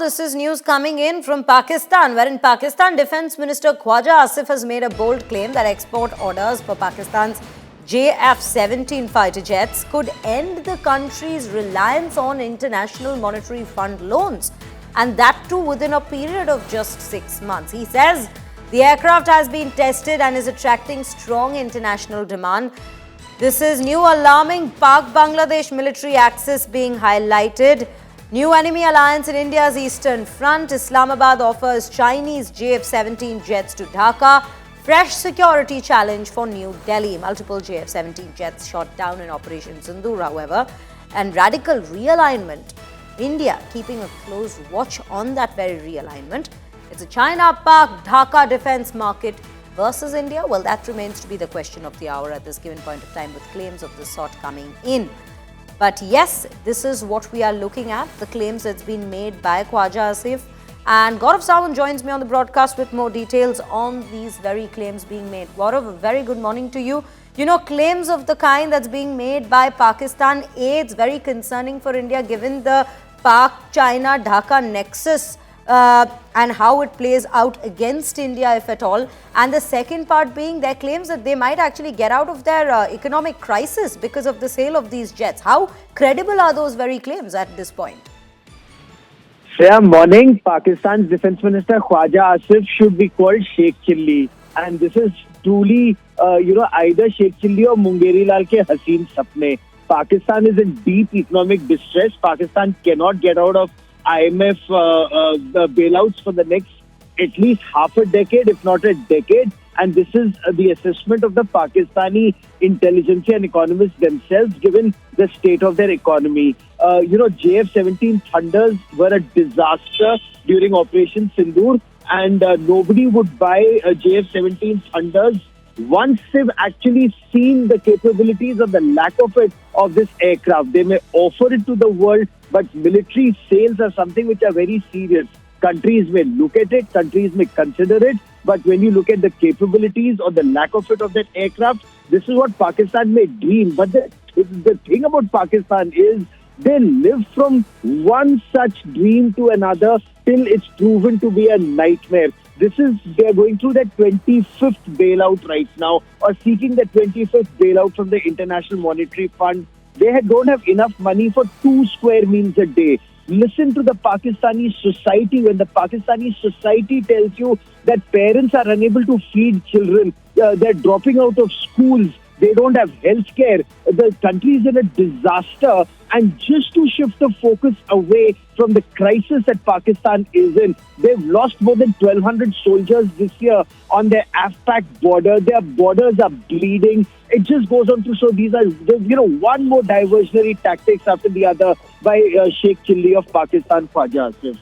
this is news coming in from Pakistan, wherein Pakistan Defence Minister Khwaja Asif has made a bold claim that export orders for Pakistan's JF-17 fighter jets could end the country's reliance on International Monetary Fund loans, and that too within a period of just 6 months. He says the aircraft has been tested and is attracting strong international demand. This is new alarming Pak-Bangladesh military axis being highlighted. New enemy alliance in India's eastern front. Islamabad offers Chinese JF-17 jets to Dhaka. Fresh security challenge for New Delhi. Multiple JF-17 jets shot down in Operation Sindoor, however, and radical realignment. India keeping a close watch on that very realignment. It's a China-Pak-Dhaka defense market versus India. Well, that remains to be the question of the hour at this given point of time, with claims of this sort coming in. But yes, this is what we are looking at, the claims that's been made by Khwaja Asif. And Gaurav Sawant joins me on the broadcast with more details on these very claims being made. Gaurav, a very good morning to you. You know, claims of the kind that's being made by Pakistan, it's very concerning for India given the Pak-China-Dhaka nexus and how it plays out against India, if at all. And the second part being their claims that they might actually get out of their economic crisis because of the sale of these jets. How credible are those very claims at this point? Morning. Pakistan's Defence Minister Khwaja Asif should be called Sheikh Chilli. And this is truly, either Sheikh Chilli or Mungeri Lal ke Haseen Sapne. Pakistan is in deep economic distress. Pakistan cannot get out of IMF bailouts for the next at least half a decade, if not a decade. And this is the assessment of the Pakistani intelligence and economists themselves, given the state of their economy. JF-17 Thunders were a disaster during Operation Sindoor, and nobody would buy JF-17 Thunders once they've actually seen the capabilities or the lack of it of this aircraft. They may offer it to the world, but military sales are something which are very serious. Countries may look at it, countries may consider it, but when you look at the capabilities or the lack of it of that aircraft, this is what Pakistan may dream. But the thing about Pakistan is they live from one such dream to another till it's proven to be a nightmare. They're going through their 25th bailout right now, or seeking the 25th bailout from the International Monetary Fund. They don't have enough money for 2 square meals a day. Listen to the Pakistani society. When the Pakistani society tells you that parents are unable to feed children, they're dropping out of schools, they don't have health care, the country is in a disaster. And just to shift the focus away from the crisis that Pakistan is in, they've lost more than 1,200 soldiers this year on their AFPAC border. Their borders are bleeding. It just goes on to show these are, one more diversionary tactics after the other by Sheikh Chilli of Pakistan, Khwaja Asif.